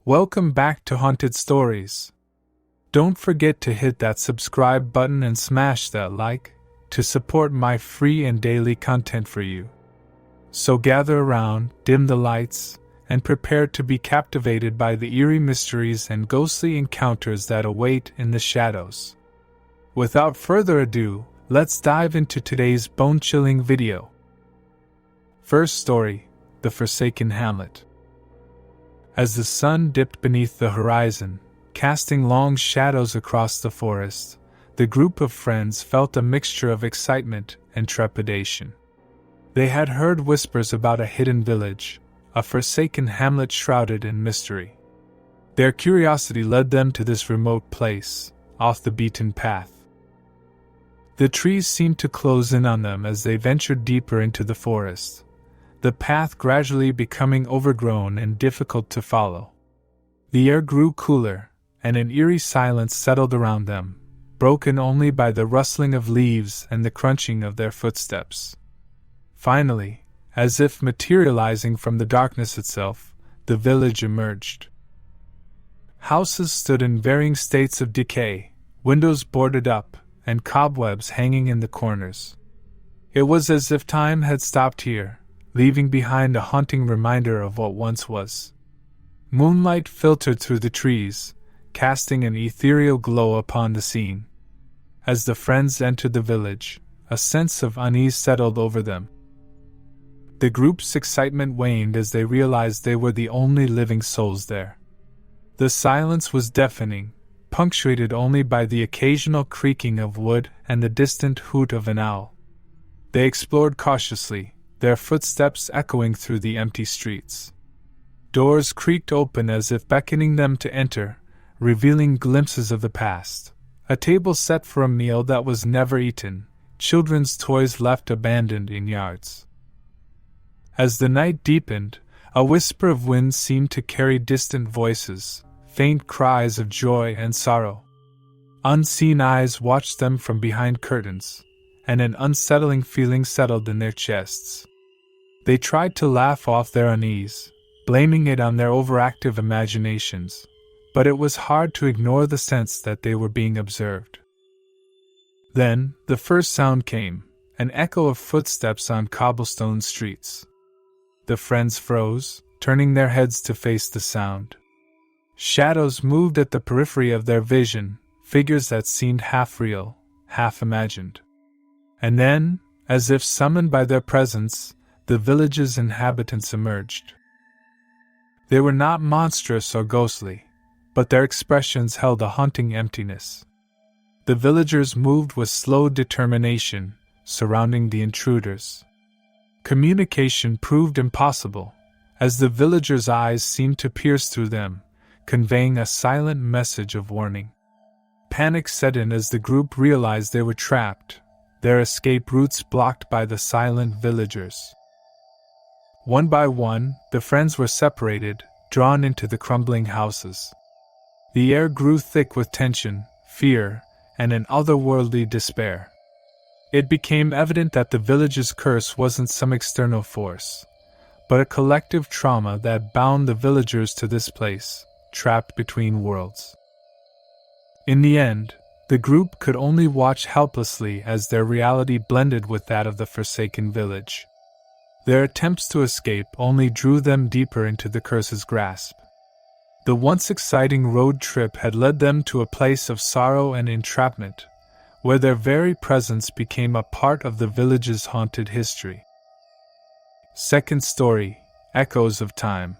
Welcome back to Haunted Stories. Don't forget to hit that subscribe button and smash that like to support my free and daily content for you. So gather around, dim the lights, and prepare to be captivated by the eerie mysteries and ghostly encounters that await in the shadows. Without further ado, let's dive into today's bone-chilling video. First story, The Forsaken Hamlet. As the sun dipped beneath the horizon, casting long shadows across the forest, the group of friends felt a mixture of excitement and trepidation. They had heard whispers about a hidden village, a forsaken hamlet shrouded in mystery. Their curiosity led them to this remote place, off the beaten path. The trees seemed to close in on them as they ventured deeper into the forest, the path gradually becoming overgrown and difficult to follow. The air grew cooler, and an eerie silence settled around them, broken only by the rustling of leaves and the crunching of their footsteps. Finally, as if materializing from the darkness itself, the village emerged. Houses stood in varying states of decay, windows boarded up, and cobwebs hanging in the corners. It was as if time had stopped here, leaving behind a haunting reminder of what once was. Moonlight filtered through the trees, casting an ethereal glow upon the scene. As the friends entered the village, a sense of unease settled over them. The group's excitement waned as they realized they were the only living souls there. The silence was deafening, punctuated only by the occasional creaking of wood and the distant hoot of an owl. They explored cautiously, their footsteps echoing through the empty streets. Doors creaked open as if beckoning them to enter, revealing glimpses of the past. A table set for a meal that was never eaten, children's toys left abandoned in yards. As the night deepened, a whisper of wind seemed to carry distant voices, faint cries of joy and sorrow. Unseen eyes watched them from behind curtains, and an unsettling feeling settled in their chests. They tried to laugh off their unease, blaming it on their overactive imaginations, but it was hard to ignore the sense that they were being observed. Then, the first sound came, an echo of footsteps on cobblestone streets. The friends froze, turning their heads to face the sound. Shadows moved at the periphery of their vision, figures that seemed half real, half imagined. And then, as if summoned by their presence, the village's inhabitants emerged. They were not monstrous or ghostly, but their expressions held a haunting emptiness. The villagers moved with slow determination, surrounding the intruders. Communication proved impossible, as the villagers' eyes seemed to pierce through them, conveying a silent message of warning. Panic set in as the group realized they were trapped, their escape routes blocked by the silent villagers. One by one, the friends were separated, drawn into the crumbling houses. The air grew thick with tension, fear, and an otherworldly despair. It became evident that the village's curse wasn't some external force, but a collective trauma that bound the villagers to this place, trapped between worlds. In the end, the group could only watch helplessly as their reality blended with that of the forsaken village. Their attempts to escape only drew them deeper into the curse's grasp. The once exciting road trip had led them to a place of sorrow and entrapment, where their very presence became a part of the village's haunted history. Second story, Echoes of Time.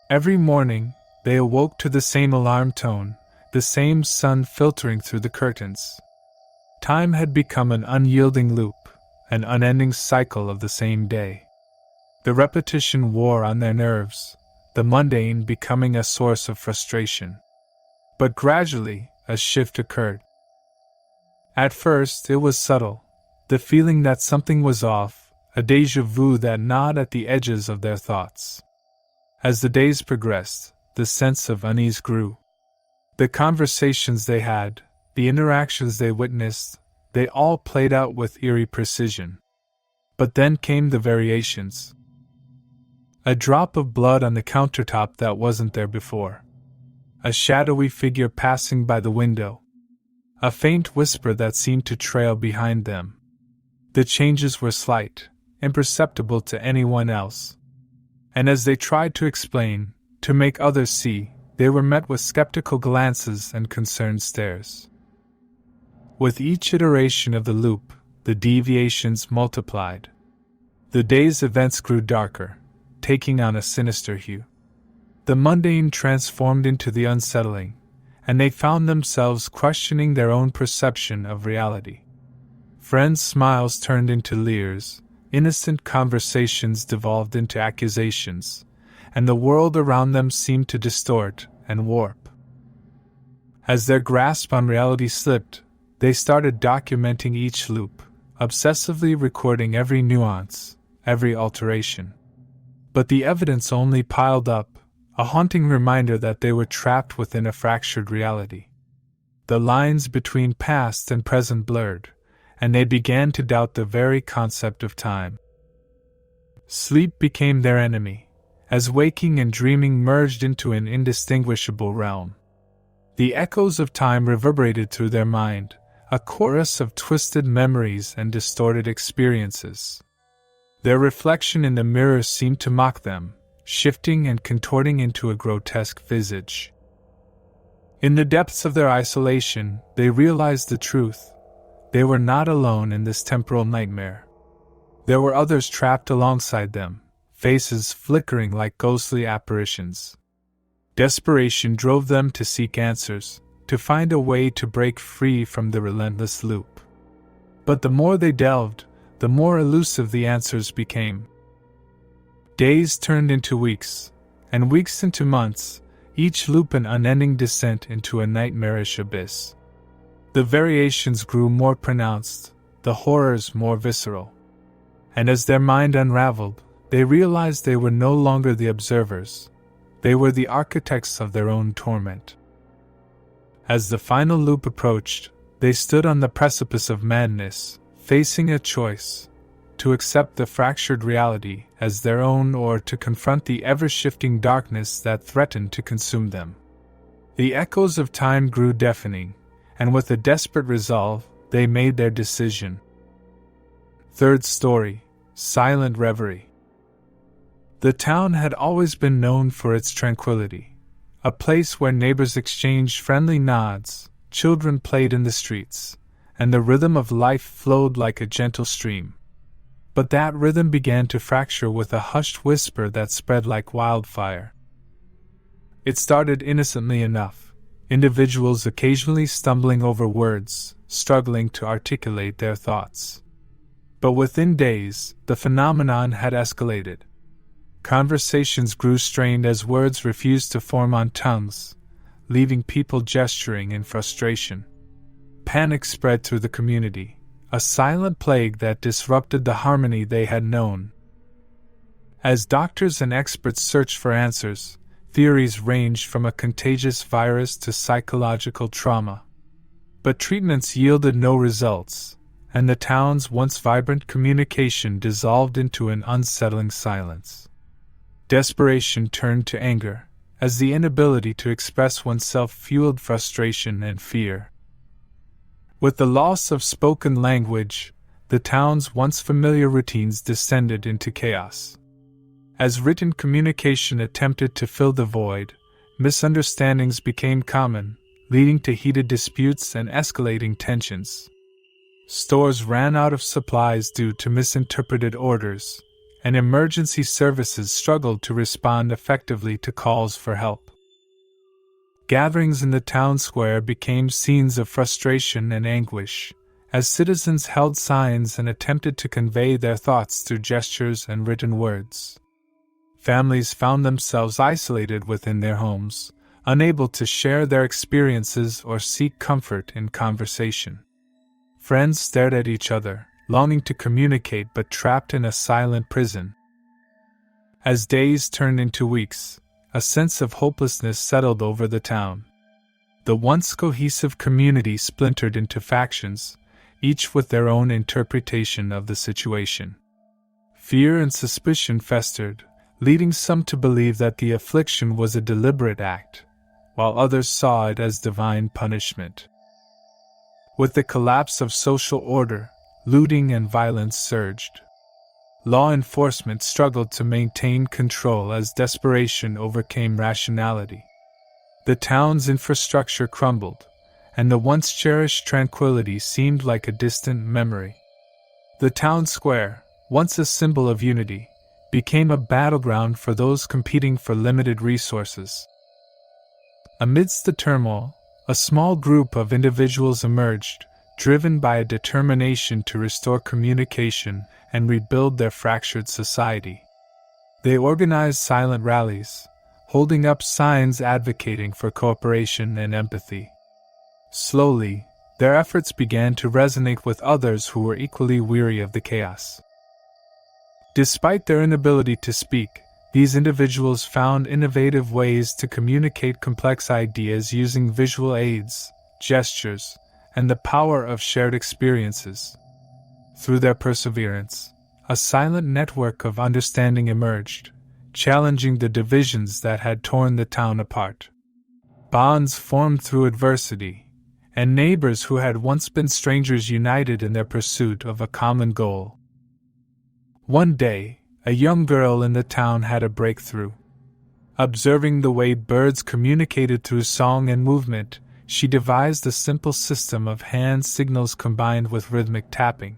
Every morning, they awoke to the same alarm tone, the same sun filtering through the curtains. Time had become an unyielding loop, an unending cycle of the same day. The repetition wore on their nerves, the mundane becoming a source of frustration. But gradually, a shift occurred. At first, it was subtle, the feeling that something was off, a déjà vu that gnawed at the edges of their thoughts. As the days progressed, the sense of unease grew. The conversations they had, the interactions they witnessed, they all played out with eerie precision. But then came the variations. A drop of blood on the countertop that wasn't there before. A shadowy figure passing by the window. A faint whisper that seemed to trail behind them. The changes were slight, imperceptible to anyone else. And as they tried to explain, to make others see, they were met with skeptical glances and concerned stares. With each iteration of the loop, the deviations multiplied. The day's events grew darker, taking on a sinister hue. The mundane transformed into the unsettling, and they found themselves questioning their own perception of reality. Friends' smiles turned into leers, innocent conversations devolved into accusations, and the world around them seemed to distort and warp. As their grasp on reality slipped, they started documenting each loop, obsessively recording every nuance, every alteration. But the evidence only piled up, a haunting reminder that they were trapped within a fractured reality. The lines between past and present blurred, and they began to doubt the very concept of time. Sleep became their enemy, as waking and dreaming merged into an indistinguishable realm. The echoes of time reverberated through their mind, a chorus of twisted memories and distorted experiences. Their reflection in the mirror seemed to mock them, shifting and contorting into a grotesque visage. In the depths of their isolation, they realized the truth. They were not alone in this temporal nightmare. There were others trapped alongside them, faces flickering like ghostly apparitions. Desperation drove them to seek answers, to find a way to break free from the relentless loop. But the more they delved, the more elusive the answers became. Days turned into weeks, and weeks into months, each loop an unending descent into a nightmarish abyss. The variations grew more pronounced, the horrors more visceral. And as their mind unraveled, they realized they were no longer the observers. They were the architects of their own torment. As the final loop approached, they stood on the precipice of madness, facing a choice: to accept the fractured reality as their own or to confront the ever-shifting darkness that threatened to consume them. The echoes of time grew deafening, and with a desperate resolve, they made their decision. Third story: Silent Reverie. The town had always been known for its tranquility, a place where neighbors exchanged friendly nods, children played in the streets, and the rhythm of life flowed like a gentle stream. But that rhythm began to fracture with a hushed whisper that spread like wildfire. It started innocently enough, individuals occasionally stumbling over words, struggling to articulate their thoughts. But within days, the phenomenon had escalated. Conversations grew strained as words refused to form on tongues, leaving people gesturing in frustration. Panic spread through the community, a silent plague that disrupted the harmony they had known. As doctors and experts searched for answers, theories ranged from a contagious virus to psychological trauma. But treatments yielded no results, and the town's once vibrant communication dissolved into an unsettling silence. Desperation turned to anger, as the inability to express oneself fueled frustration and fear. With the loss of spoken language, the town's once familiar routines descended into chaos. As written communication attempted to fill the void, misunderstandings became common, leading to heated disputes and escalating tensions. Stores ran out of supplies due to misinterpreted orders, and emergency services struggled to respond effectively to calls for help. Gatherings in the town square became scenes of frustration and anguish, as citizens held signs and attempted to convey their thoughts through gestures and written words. Families found themselves isolated within their homes, unable to share their experiences or seek comfort in conversation. Friends stared at each other, longing to communicate but trapped in a silent prison. As days turned into weeks, a sense of hopelessness settled over the town. The once cohesive community splintered into factions, each with their own interpretation of the situation. Fear and suspicion festered, leading some to believe that the affliction was a deliberate act, while others saw it as divine punishment. With the collapse of social order, looting and violence surged. Law enforcement struggled to maintain control as desperation overcame rationality. The town's infrastructure crumbled, and the once cherished tranquility seemed like a distant memory. The town square, once a symbol of unity, became a battleground for those competing for limited resources. Amidst the turmoil, a small group of individuals emerged, driven by a determination to restore communication and rebuild their fractured society. They organized silent rallies, holding up signs advocating for cooperation and empathy. Slowly, their efforts began to resonate with others who were equally weary of the chaos. Despite their inability to speak, these individuals found innovative ways to communicate complex ideas using visual aids, gestures, and the power of shared experiences. Through their perseverance, a silent network of understanding emerged, challenging the divisions that had torn the town apart. Bonds formed through adversity, and neighbors who had once been strangers united in their pursuit of a common goal. One day, a young girl in the town had a breakthrough. Observing the way birds communicated through song and movement, she devised a simple system of hand signals combined with rhythmic tapping.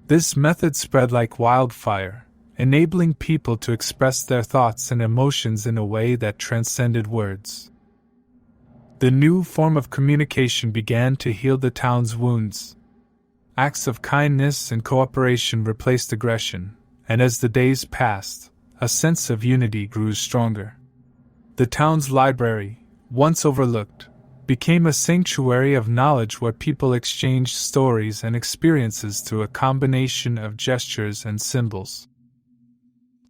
This method spread like wildfire, enabling people to express their thoughts and emotions in a way that transcended words. The new form of communication began to heal the town's wounds. Acts of kindness and cooperation replaced aggression, and as the days passed, a sense of unity grew stronger. The town's library, once overlooked, became a sanctuary of knowledge where people exchanged stories and experiences through a combination of gestures and symbols.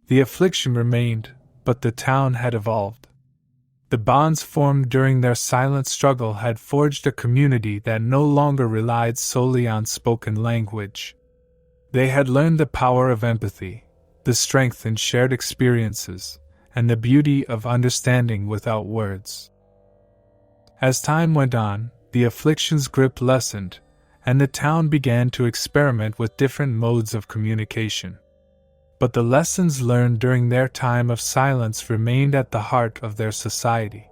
The affliction remained, but the town had evolved. The bonds formed during their silent struggle had forged a community that no longer relied solely on spoken language. They had learned the power of empathy, the strength in shared experiences, and the beauty of understanding without words. As time went on, the affliction's grip lessened, and the town began to experiment with different modes of communication. But the lessons learned during their time of silence remained at the heart of their society.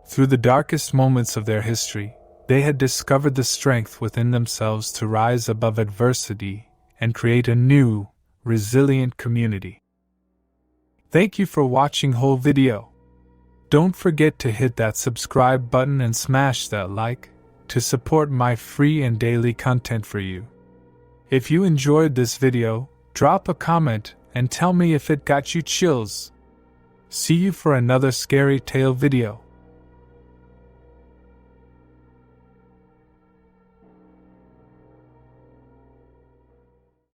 Through the darkest moments of their history, they had discovered the strength within themselves to rise above adversity and create a new, resilient community. Thank you for watching whole video. Don't forget to hit that subscribe button and smash that like to support my free and daily content for you. If you enjoyed this video, drop a comment and tell me if it got you chills. See you for another scary tale video.